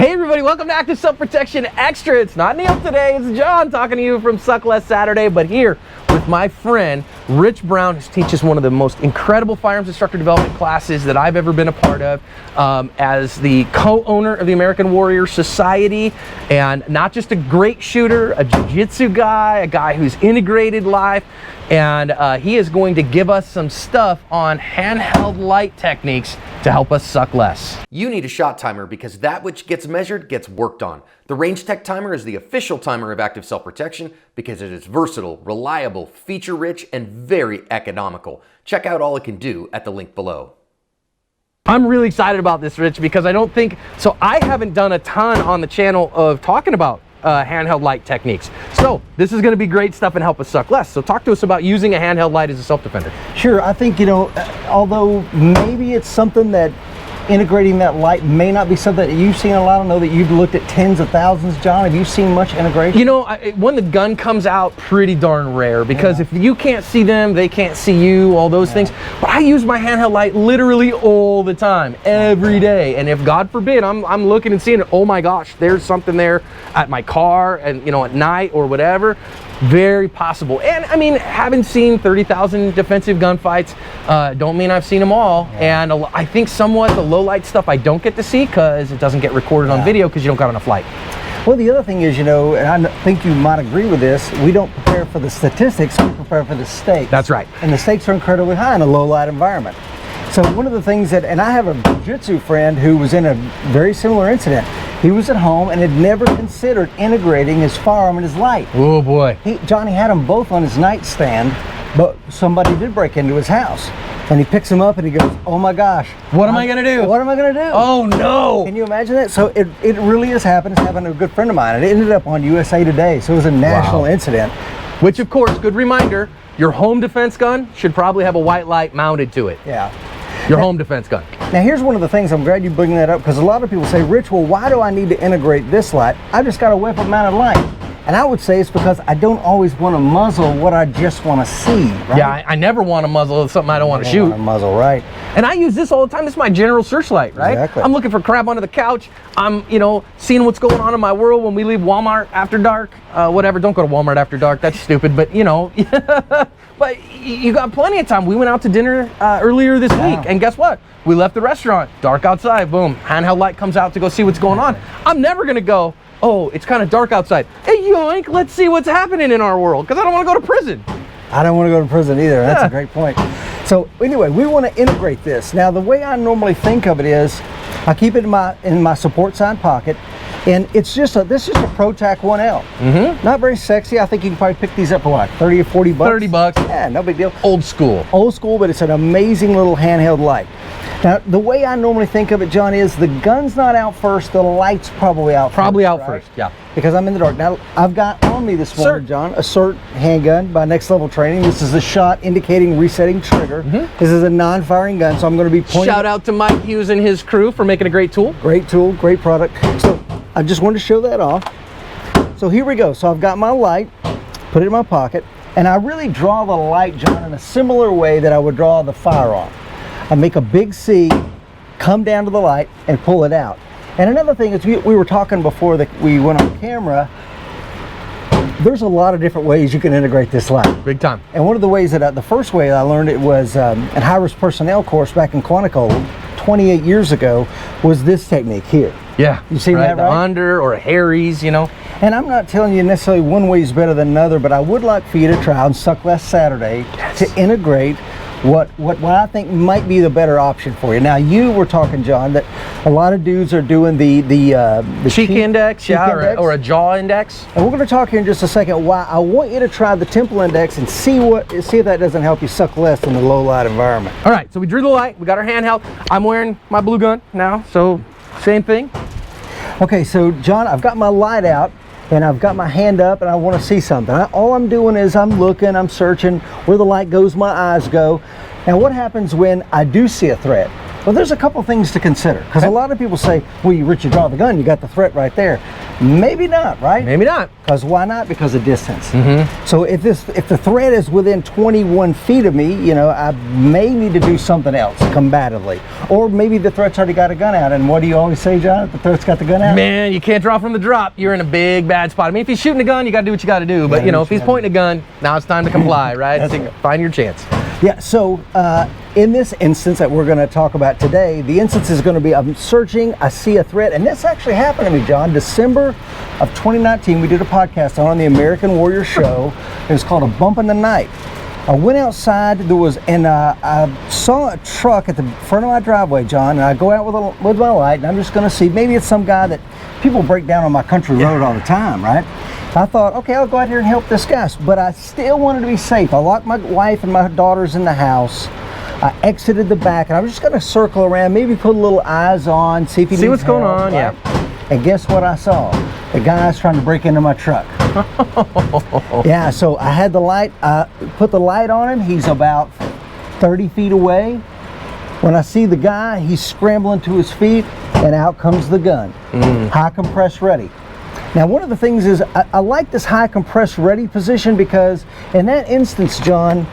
Hey everybody, welcome to Active Self-Protection Extra. It's not Neil today, it's John talking to you from Suck Less Saturday, but here with my friend Rich Brown, who teaches one of the most incredible firearms instructor development classes that I've ever been a part of, as the co-owner of the American Warrior Society, and not just a great shooter, a jiu-jitsu guy, a guy who's integrated life, and he is going to give us some stuff on handheld light techniques to help us suck less. You need a shot timer because that which gets measured gets worked on. The Range Tech Timer is the official timer of Active Self-Protection because it is versatile, reliable, feature-rich, and very economical. Check out all it can do at the link below. I'm really excited about this, Rich, because I haven't done a ton on the channel of talking about handheld light techniques. So this is going to be great stuff and help us suck less. So talk to us about using a handheld light as a self-defender. Sure. I think, although maybe it's something that integrating that light may not be something that you've seen a lot. I know that you've looked at tens of thousands, John. Have you seen much integration? You know, when the gun comes out, pretty darn rare, because if you can't see them, they can't see you, all those things. But I use my handheld light literally all the time, every day. And if God forbid, I'm looking and seeing it, oh my gosh, there's something there at my car and, at night or whatever. Very possible. And I mean, having seen 30,000 defensive gunfights, don't mean I've seen them all. And I think somewhat the low light stuff I don't get to see because it doesn't get recorded on video because you don't got enough light. Well, the other thing is, and I think you might agree with this, we don't prepare for the statistics, we prepare for the stakes. That's right. And the stakes are incredibly high in a low light environment. So one of the things and I have a jiu-jitsu friend who was in a very similar incident. He was at home and had never considered integrating his firearm and his light. Oh boy. Johnny had them both on his nightstand, but somebody did break into his house. And he picks them up and he goes, oh my gosh. What am I going to do? What am I going to do? Oh no. Can you imagine that? So it really has happened. It's happened to a good friend of mine. And it ended up on USA Today. So it was a national incident. Which of course, good reminder, your home defense gun should probably have a white light mounted to it. Yeah. Your home defense gun. Now here's one of the things, I'm glad you bring that up, because a lot of people say, Rich, well, why do I need to integrate this light? I just got a weapon mounted light. And I would say it's because I don't always want to muzzle what I just want to see, right? Yeah, I never want to muzzle something I don't want to shoot. Want to muzzle, right. And I use this all the time. This is my general searchlight, right? Exactly. I'm looking for crap under the couch. I'm, seeing what's going on in my world when we leave Walmart after dark. Whatever, don't go to Walmart after dark. That's stupid, but but you got plenty of time. We went out to dinner earlier this week, and guess what? We left the restaurant, dark outside, boom, handheld light comes out to go see what's going on. I'm never gonna go, oh, it's kind of dark outside. Hey, yoink, let's see what's happening in our world, because I don't want to go to prison. I don't want to go to prison either. That's a great point. So anyway, we want to integrate this. Now, the way I normally think of it is, I keep it in my support side pocket, and this is just a ProTac 1L. Not very sexy. I think you can probably pick these up for what, 30 or 40 bucks? 30 bucks. Yeah, no big deal. Old school. Old school, but it's an amazing little handheld light. Now, the way I normally think of it, John, is the gun's not out first, the light's probably out first. Probably out right? first, yeah. Because I'm in the dark. Now, I've got on me this morning, John, a CERT handgun by Next Level Training. This is the shot indicating resetting trigger. This is a non-firing gun, so I'm going to be pointing. Shout out to Mike Hughes and his crew for making a great tool. Great tool, great product. So I just wanted to show that off. So here we go. So I've got my light, put it in my pocket, and I really draw the light, John, in a similar way that I would draw the firearm. I make a big C, come down to the light, and pull it out. And another thing is, we were talking before that we went on camera, there's a lot of different ways you can integrate this light. Big time. And one of the ways that the first way I learned it was at high-risk personnel course back in Quantico 28 years ago, was this technique here. Yeah. You see that, right? The under or a Harry's, And I'm not telling you necessarily one way is better than another, but I would like for you to try on Suck Less Saturday to integrate what I think might be the better option for you. Now, you were talking, John, that a lot of dudes are doing the cheek index, or a jaw index. And we're going to talk here in just a second why I want you to try the temple index and see if that doesn't help you suck less in the low light environment. All right, so we drew the light, we got our handheld. I'm wearing my blue gun now, so same thing. Okay, so John, I've got my light out and I've got my hand up and I want to see something. All I'm doing is I'm looking, I'm searching. Where the light goes, my eyes go. Now, what happens when I do see a threat? Well, there's a couple things to consider, because a lot of people say, well, Rich, you draw the gun, you got the threat right there. Maybe not, right? Maybe not. Because why not? Because of distance. Mm-hmm. So if the threat is within 21 feet of me, you know, I may need to do something else combatively. Or maybe the threat's already got a gun out. And what do you always say, John? If the threat's got the gun out? Man, you can't draw from the drop. You're in a big bad spot. I mean, if he's shooting a gun, you got to do what you got to do. But, you know, if he's pointing a gun, now it's time to comply, right? So find your chance. Yeah, so in this instance that we're going to talk about today, the instance is going to be I'm searching, I see a threat, and this actually happened to me, John. December of 2019, we did a podcast on the American Warrior Show. It was called A Bump in the Night. I went outside, I saw a truck at the front of my driveway, John, and I go out with my light, and I'm just going to see, maybe it's some guy that people break down on my country road all the time, right? I thought, okay, I'll go out here and help this guy, but I still wanted to be safe. I locked my wife and my daughters in the house. I exited the back, and I was just going to circle around, maybe put a little eyes on, see if he needs what's going help, on, right? yeah. And guess what I saw? The guy's trying to break into my truck. Yeah, so I had the light, put the light on him. He's about 30 feet away. When I see the guy, he's scrambling to his feet, and out comes the gun. High compress ready. Now, one of the things is I like this high compress ready position because in that instance, John,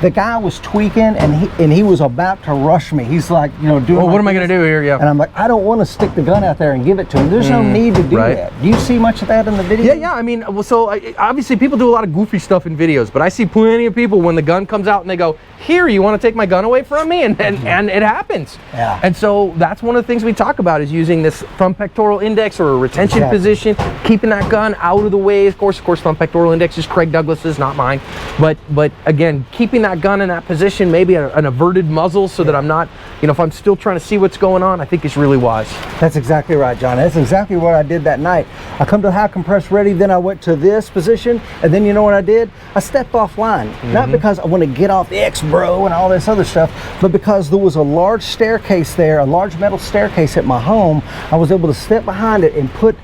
the guy was tweaking and he was about to rush me. He's like, you know, doing. Well, what am I going to do here? Yeah. And I'm like, I don't want to stick the gun out there and give it to him. There's no need to do that. Do you see much of that in the video? Yeah. I mean, well, so obviously people do a lot of goofy stuff in videos, but I see plenty of people when the gun comes out and they go, "Here, you want to take my gun away from me?" And it happens. Yeah. And so that's one of the things we talk about is using this thumb pectoral index or a retention position, keeping that gun out of the way. Of course, thumb pectoral index is Craig Douglas's, not mine. But again, keeping that gun in that position, maybe an averted muzzle so that I'm not, you know, if I'm still trying to see what's going on, I think is really wise. That's exactly right, John. That's exactly what I did that night. I come to high compress ready, then I went to this position, and then you know what I did? I stepped offline. Not because I want to get off the X-Bro and all this other stuff, but because there was a large staircase there, a large metal staircase at my home. I was able to step behind it and put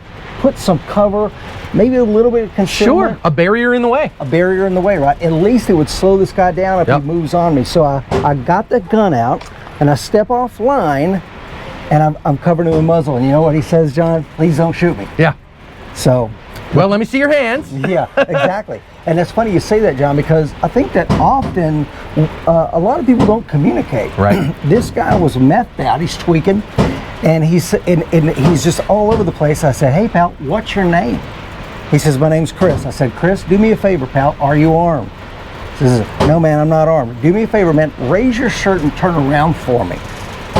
some cover, maybe a little bit of concealment. Sure, a barrier in the way. A barrier in the way, right? At least it would slow this guy down if he moves on me. So I got the gun out and I step offline and I'm covered in the muzzle. And you know what he says, John? Please don't shoot me. Yeah. So. Well, let me see your hands. Yeah, exactly. And it's funny you say that, John, because I think that often a lot of people don't communicate. Right. This guy was methed out. He's tweaking. And he's just all over the place. I said, "Hey, pal, what's your name?" He says, "My name's Chris." I said, "Chris, do me a favor, pal. Are you armed?" He says, "No, man, I'm not armed." "Do me a favor, man. Raise your shirt and turn around for me."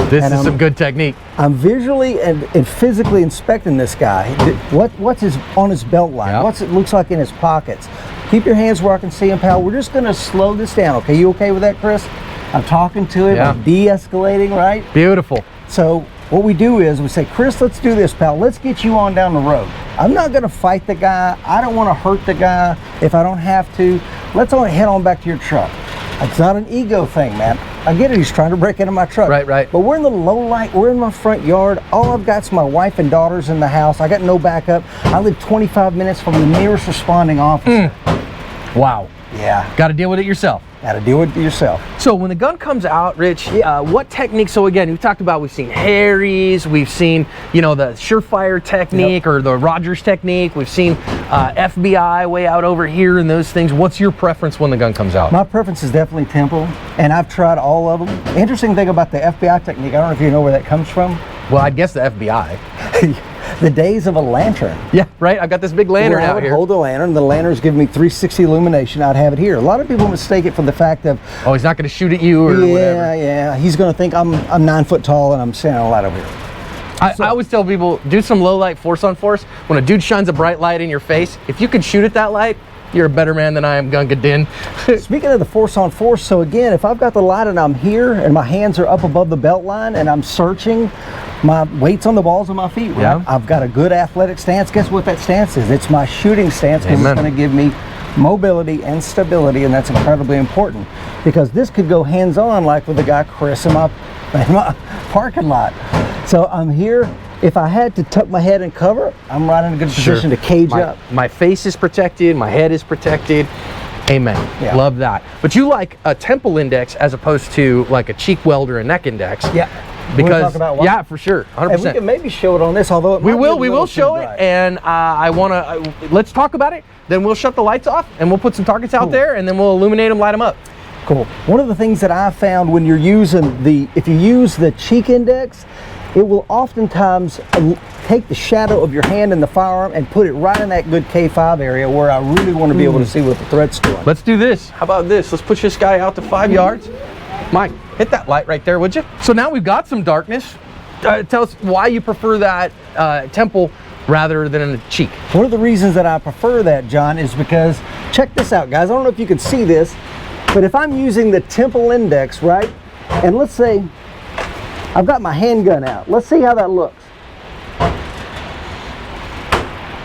This is some good technique. I'm visually and physically inspecting this guy. What's on his belt line? What's it looks like in his pockets? Keep your hands where I can see him, pal. We're just going to slow this down. Okay, you okay with that, Chris? I'm talking to him. I'm de-escalating, right? Beautiful. So what we do is we say, "Chris, let's do this, pal. Let's get you on down the road. I'm not going to fight the guy. I don't want to hurt the guy if I don't have to. Let's only head on back to your truck." It's not an ego thing, man. I get it. He's trying to break into my truck. Right. But we're in the low light. We're in my front yard. All I've got is my wife and daughters in the house. I got no backup. I live 25 minutes from the nearest responding officer. Wow. Yeah. Got to deal with it yourself. Got to deal with it yourself. So when the gun comes out, Rich, what technique? So again, we've seen Harry's, we've seen, you know, the Surefire technique or the Rogers technique. We've seen FBI way out over here and those things. What's your preference when the gun comes out? My preference is definitely Temple, and I've tried all of them. The interesting thing about the FBI technique, I don't know if you know where that comes from. Well, I guess the FBI. The days of a lantern. Yeah, right. I've got this big lantern I out would here. hold the lantern. The lantern's giving me 360 illumination. I'd have it here. A lot of people mistake it for the fact of, oh, he's not going to shoot at you or whatever. Yeah. He's going to think I'm 9 foot tall and I'm standing a light over here. I always tell people, do some low light force on force. When a dude shines a bright light in your face, if you can shoot at that light, you're a better man than I am, Gunga Din. Speaking of the force on force, so again, if I've got the light and I'm here and my hands are up above the belt line and I'm searching, my weight's on the balls of my feet, right? Yeah. I've got a good athletic stance. Guess what that stance is? It's my shooting stance because it's going to give me mobility and stability, and that's incredibly important because this could go hands-on like with the guy Chris in my parking lot. So I'm here. If I had to tuck my head and cover, I'm right in a good position to cage up. My face is protected, my head is protected. Amen. Yeah. Love that. But you like a temple index as opposed to like a cheek weld or a neck index. Yeah. Because talk about why? yeah, for sure, 100%. And we can maybe show it on this, although it We might be a will little show too it, bright. and I want to, let's talk about it, then we'll shut the lights off, and we'll put some targets out there, and then we'll illuminate them, light them up. Cool. One of the things that I found when you're using if you use the cheek index, it will oftentimes take the shadow of your hand in the firearm and put it right in that good K5 area where I really want to be able to see what the threat's doing. Let's do this. How about this? Let's push this guy out to 5 yards. Mike, hit that light right there, would you? So now we've got some darkness. Tell us why you prefer that temple rather than in the cheek. One of the reasons that I prefer that, John, is because, check this out, guys. I don't know if you can see this, but if I'm using the temple index, right, and let's say I've got my handgun out. Let's see how that looks.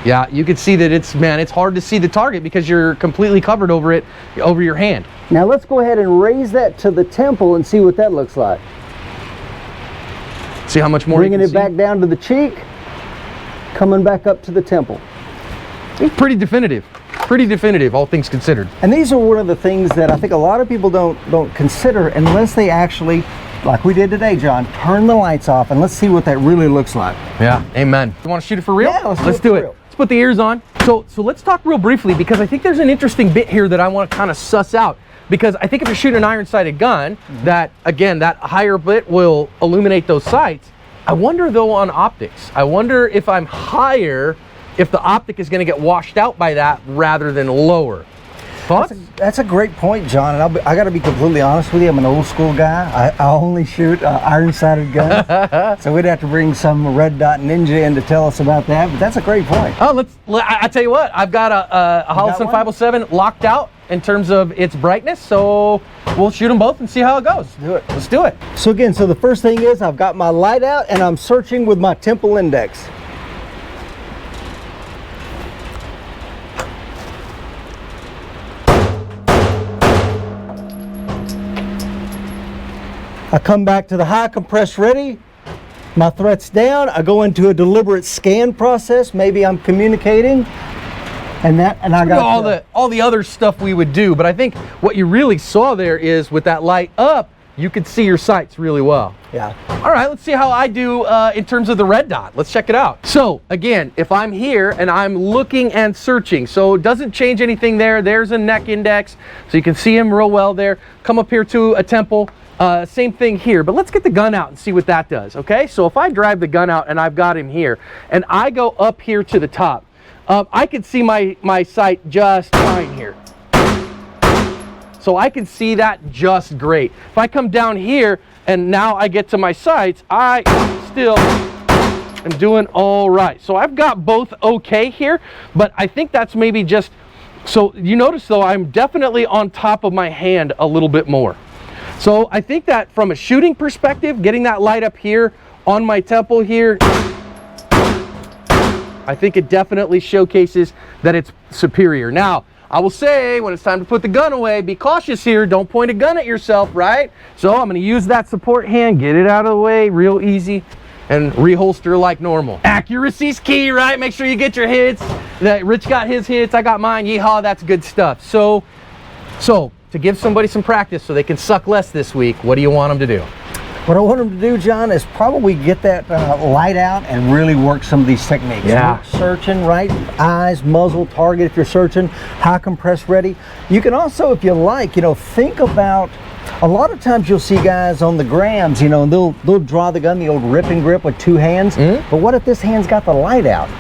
Yeah, you can see that it's hard to see the target because you're completely covered over it, over your hand. Now let's go ahead and raise that to the temple and see what that looks like. See how much more Bringing you it can back down to the cheek, coming back up to the temple. It's pretty definitive. Pretty definitive, all things considered. And these are one of the things that I think a lot of people don't consider unless they actually, like we did today, John, turn the lights off and let's see what that really looks like. Yeah, amen. You want to shoot it for real? Yeah, let's do do it it. for real. Let's put the ears on. So let's talk real briefly because I think there's an interesting bit here that I want to kind of suss out. Because I think if you're shooting an iron-sighted gun, that higher bit will illuminate those sights. I wonder though on optics. I wonder if I'm higher, if the optic is going to get washed out by that rather than lower. Thoughts? That's a great point, John. And I got to be completely honest with you. I'm an old school guy. I only shoot iron-sighted guns. So we'd have to bring some red dot ninja in to tell us about that. But that's a great point. Oh, I tell you what. I've got a Holliston 507 locked out in terms of its brightness. So we'll shoot them both and see how it goes. Do it. Let's do it. So again, the first thing is I've got my light out and I'm searching with my temple index. I come back to the high compress ready. My threat's down. I go into a deliberate scan process. Maybe I'm communicating. And I got all the other stuff we would do, but I think what you really saw there is with that light up, you could see your sights really well. Yeah. All right, let's see how I do in terms of the red dot. Let's check it out. So again, if I'm here and I'm looking and searching, so it doesn't change anything there. There's a neck index, so you can see him real well there. Come up here to a temple. Same thing here, but let's get the gun out and see what that does, okay? So if I drive the gun out and I've got him here, and I go up here to the top, I can see my sight just fine here. So I can see that just great. If I come down here and now I get to my sights, I still am doing all right. So I've got both okay here, but I think that's maybe just, so you notice though, I'm definitely on top of my hand a little bit more. So I think that from a shooting perspective, getting that light up here on my temple here, I think it definitely showcases that it's superior. Now, I will say when it's time to put the gun away, be cautious here. Don't point a gun at yourself, right? So I'm going to use that support hand, get it out of the way real easy, and reholster like normal. Accuracy's key, right? Make sure you get your hits. That Rich got his hits, I got mine. Yeehaw, that's good stuff. So to give somebody some practice so they can suck less this week, what do you want them to do? What I want them to do, John, is probably get that light out and really work some of these techniques. Yeah. Work searching, right? Eyes, muzzle, target if you're searching, high compress ready. You can also, if you like, think about, a lot of times you'll see guys on the grams, and they'll draw the gun, the old rip and grip with two hands. Mm-hmm. But what if this hand's got the light out?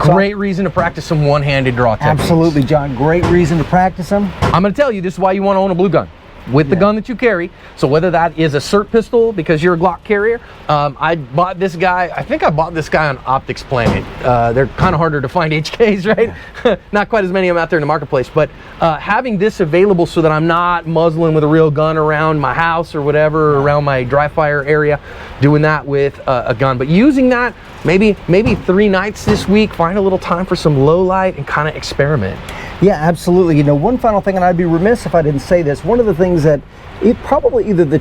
Great reason to practice some one-handed draw techniques. Absolutely, John. Great reason to practice them. I'm going to tell you, this is why you want to own a blue gun with the gun that you carry. So whether that is a SIRT pistol because you're a Glock carrier, I bought this guy, I think I bought this guy on Optics Planet. They're kind of harder to find HKs, right? Not quite as many of them out there in the marketplace, but having this available so that I'm not muzzling with a real gun around my house or whatever, around my dry fire area, doing that with a gun. But using that, maybe 3 nights this week, find a little time for some low light and kind of experiment. Yeah, absolutely. One final thing, and I'd be remiss if I didn't say this. One of the things things that it probably either the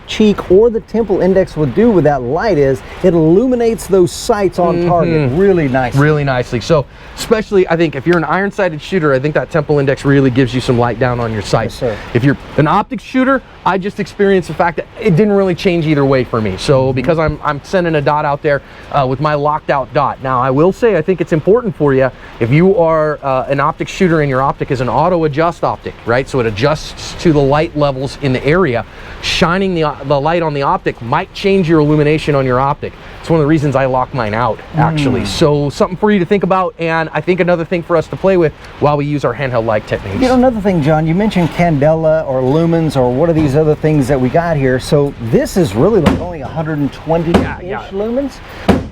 cheek or the temple index will do with that light is it illuminates those sights on target really nicely. Really nicely. So especially I think if you're an iron-sighted shooter, I think that temple index really gives you some light down on your sights. Yes, sir. If you're an optics shooter, I just experienced the fact that it didn't really change either way for me. So because I'm sending a dot out there with my locked out dot. Now I will say I think it's important for you if you are an optics shooter and your optic is an auto adjust optic, right? So it adjusts to the light levels in the area. Shining the light on the optic might change your illumination on your optic. It's one of the reasons I lock mine out, actually. So something for you to think about, and I think another thing for us to play with while we use our handheld light techniques. You know, another thing, John, you mentioned candela or lumens or what are these other things that we got here. So this is really like only 120-ish lumens.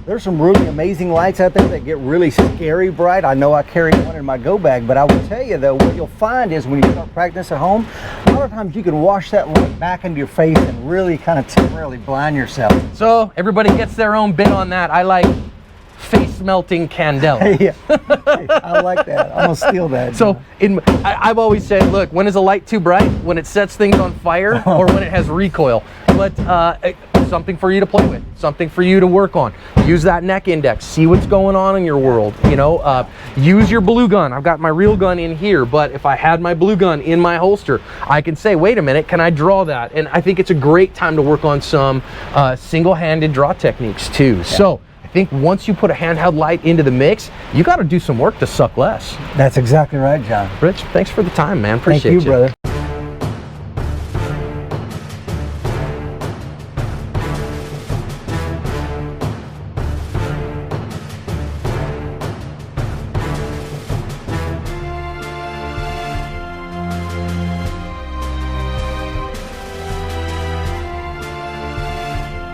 There's some really amazing lights out there that get really scary bright. I know I carry one in my go bag, but I will tell you though, what you'll find is when you start practicing at home, a lot of times you can wash that light back into your face and really kind of temporarily blind yourself. So everybody gets their own bit on that. I like face melting candela. Yeah, I like that. I'm gonna steal that. So I've always said, look, when is a light too bright? When it sets things on fire or when it has recoil. But something for you to play with, something for you to work on. Use that neck index, see what's going on in your world. You know, use your blue gun. I've got my real gun in here, but if I had my blue gun in my holster, I can say, wait a minute, can I draw that? And I think it's a great time to work on some single-handed draw techniques too. Yeah. So I think once you put a handheld light into the mix, you got to do some work to suck less. That's exactly right, John. Rich, thanks for the time, man. Appreciate Thank you, brother.